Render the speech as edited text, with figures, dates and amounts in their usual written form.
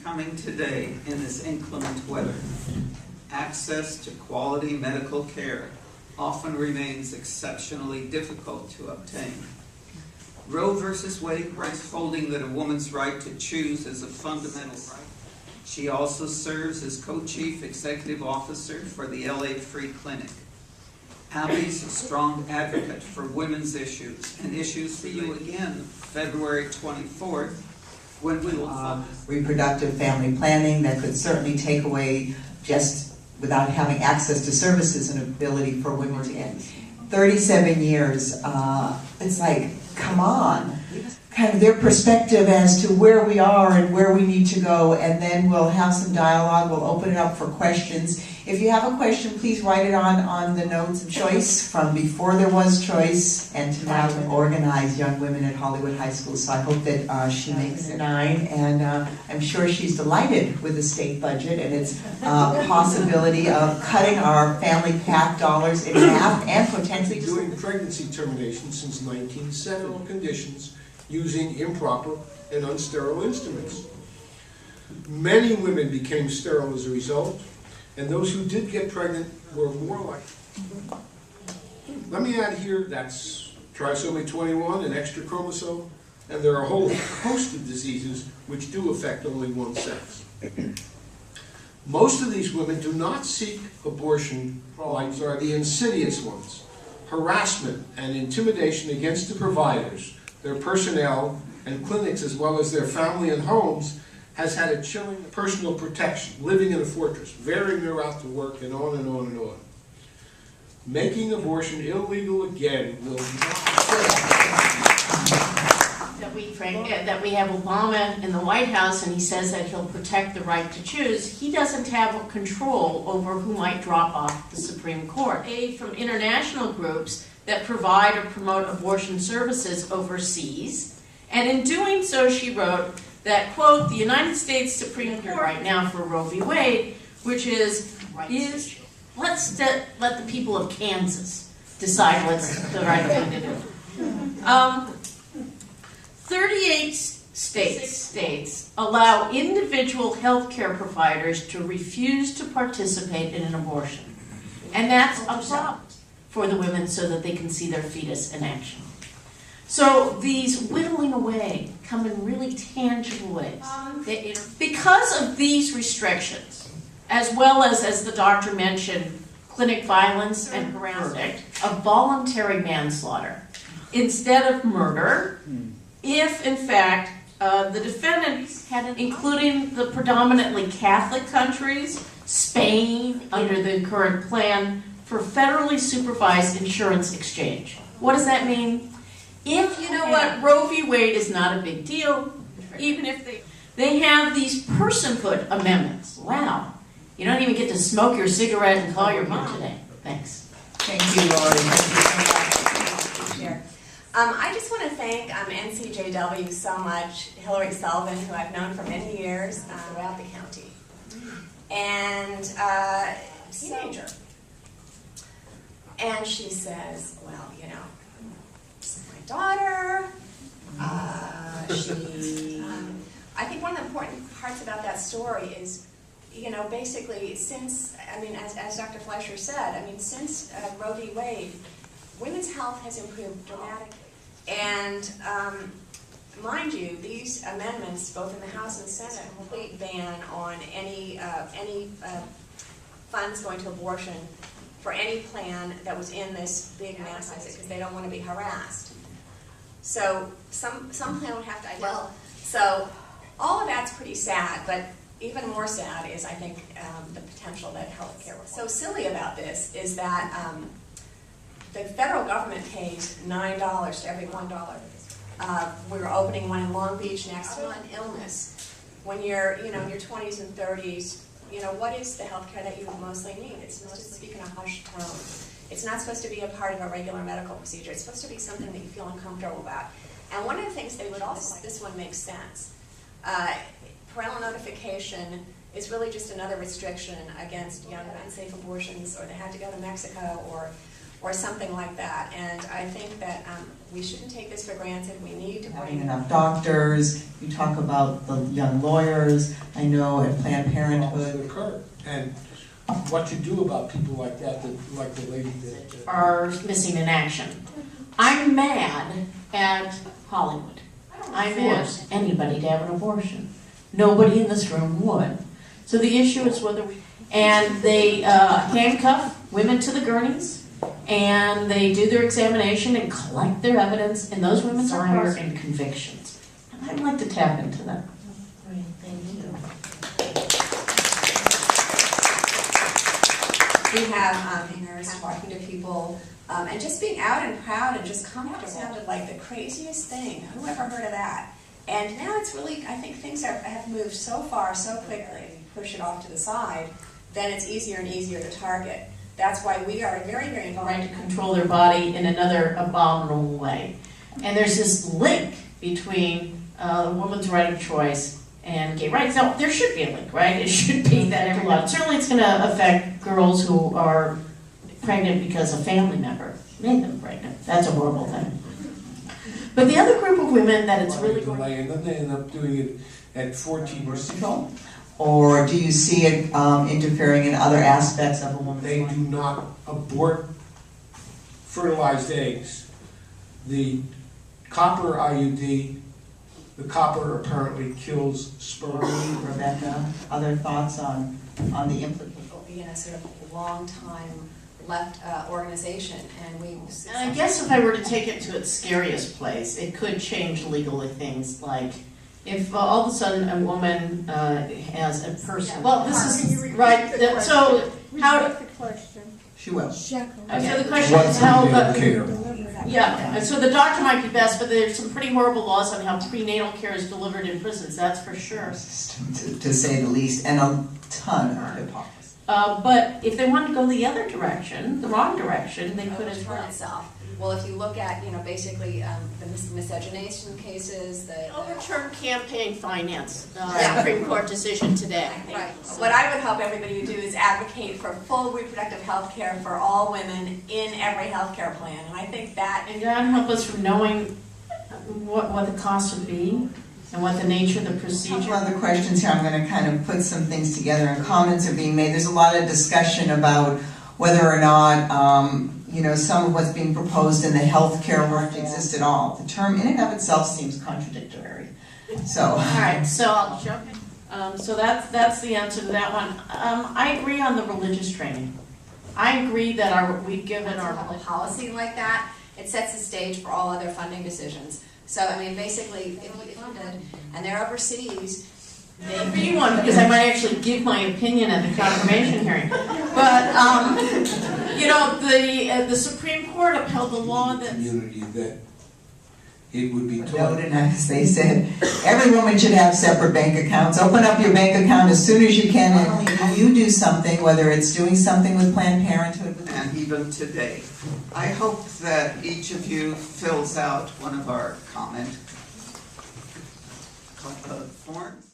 coming today in this inclement weather. Access to quality medical care often remains exceptionally difficult to obtain. Roe v. Wade ranks holding that a woman's right to choose is a fundamental right. She also serves as co-chief executive officer for the LA Free Clinic. Abby's a strong advocate for women's issues and issues for you again February 24th, when we will reproductive family planning that could certainly take away, just without having access to services, and ability for women to get 37 years. It's like, come on. Kind of their perspective as to where we are and where we need to go, and then we'll have some dialogue. We'll open it up for questions. If you have a question, please write it on the notes of choice from before there was choice and to now organize young women at Hollywood High School. So I hope that she makes it 9, and I'm sure she's delighted with the state budget and its possibility of cutting our family path dollars in half and potentially doing pregnancy termination since 1970 conditions using improper and unsterile instruments. Many women became sterile as a result, and those who did get pregnant were more likely. Let me add here, that's trisomy 21, an extra chromosome, and there are a whole host of diseases which do affect only one sex. Most of these women do not seek abortion. Problems are the insidious ones: harassment and intimidation against the providers, their personnel, and clinics, as well as their family and homes, has had a chilling personal protection, living in a fortress, varying their route to work, and on and on and on. Making abortion illegal again will not that we have Obama in the White House, and he says that he'll protect the right to choose. He doesn't have control over who might drop off the Supreme Court. Aid from international groups that provide or promote abortion services overseas, and in doing so, she wrote that, quote, the United States Supreme Court right now for Roe v. Wade, which is let's let the people of Kansas decide what's the right thing to do. 38 states allow individual health care providers to refuse to participate in an abortion. And that's a problem for the women so that they can see their fetus in action. So these whittling away come in really tangible ways. Because of these restrictions, as well as the doctor mentioned, clinic violence and harassment, of voluntary manslaughter instead of murder, if in fact the defendant had, including the predominantly Catholic countries, Spain under the current plan for federally supervised insurance exchange. What does that mean? If, you know what, Roe v. Wade is not a big deal, even if they have these personhood amendments. Wow. You don't even get to smoke your cigarette and call your mom today. Thanks. Thank you, Lori. Thank you. I just want to thank NCJW so much, Hillary Sullivan, who I've known for many years throughout the county, and teenager. And she says, well, you know, my daughter, I think one of the important parts about that story is, you know, basically since, I mean, as Dr. Fleischer said, I mean, since Roe v. Wade, women's health has improved dramatically. And mind you, these amendments, both in the House and Senate, a complete ban on any funds going to abortion for any plan that was in this big mass, because they don't want to be harassed. So some plan would have to identify. So all of that's pretty sad, but even more sad is, I think, the potential that health care was. So silly about this is that the federal government pays $9 to every $1. We're opening one in Long Beach next month. Illness. When you're, you know, in your 20s and 30s, you know, what is the health care that you mostly need? It's supposed to speak in a hushed tone. It's not supposed to be a part of a regular medical procedure. It's supposed to be something that you feel uncomfortable about. And one of the things they would also, this one makes sense. Parental notification is really just another restriction against, you know, unsafe abortions, or they had to go to Mexico, or or something like that. And I think that we shouldn't take this for granted. We need to Having bring enough doctors, you talk about the young lawyers, I know at Planned Parenthood. Problems that occur. And what you do about people like that, like the lady that. Are missing in action. I'm mad at Hollywood. I'm mad at anybody to have an abortion. Nobody in this room would. So the issue is whether we, and they handcuff women to the gurneys, and they do their examination and collect their evidence, and those women are higher in convictions. And I'd like to tap into that. Thank you. We have hangers talking to people, and just being out and proud and just comfortable sounded like the craziest thing. Who ever heard of that? And now it's really, I think things have moved so far, so quickly, push it off to the side, then it's easier and easier to target. That's why we are very, very involved. Right to control their body in another abominable way. And there's this link between the woman's right of choice and gay rights. Now, there should be a link, right? It should be that everyone. Certainly it's going to affect girls who are pregnant because a family member made them pregnant. That's a horrible thing. But the other group of women that it's really going delay, and then they end up doing it at 14 or 16. Or do you see it interfering in other aspects of a woman's They life? do not abort fertilized eggs. The copper IUD, the copper apparently kills sperm. Rebecca, other thoughts on the implications? We'll be in a sort of long time left organization, and we. And I guess if I were to take it to its scariest place, it could change legally things like if all of a sudden a woman has a person. Well, this is right. So how? She will. So the question is how. Yeah, and so the doctor might be best, but there's some pretty horrible laws on how prenatal care is delivered in prisons. That's for sure. To say the least, and a ton of hypocrisy. But if they want to go the other direction, the wrong direction, they could as Overturn well. itself. Well, if you look at, basically the miscegenation cases, the Overturn campaign finance, Yeah. Supreme Court decision today. Right. What I would hope everybody would do is advocate for full reproductive health care for all women in every health care plan. And I think that. And God help us from knowing what the cost would be and what the nature of the A procedure. couple other questions here. I'm going to kind of put some things together, and comments are being made. There's a lot of discussion about whether or not, some of what's being proposed in the healthcare work exists at all. The term in and of itself seems contradictory. So. All right, so I'll jump in. So that's the answer to that one. I agree on the religious training. I agree that we've given our a policy like that, it sets the stage for all other funding decisions. So, basically, if you funded, and they're overseas, maybe one, because I might actually give my opinion at the confirmation hearing. But, the Supreme Court upheld the law that... Community that it would be No, taught. as they said, every woman should have separate bank accounts. Open up your bank account as soon as you can, and you do something, whether it's doing something with Planned Parenthood. And even today. I hope that each of you fills out one of our comment forms.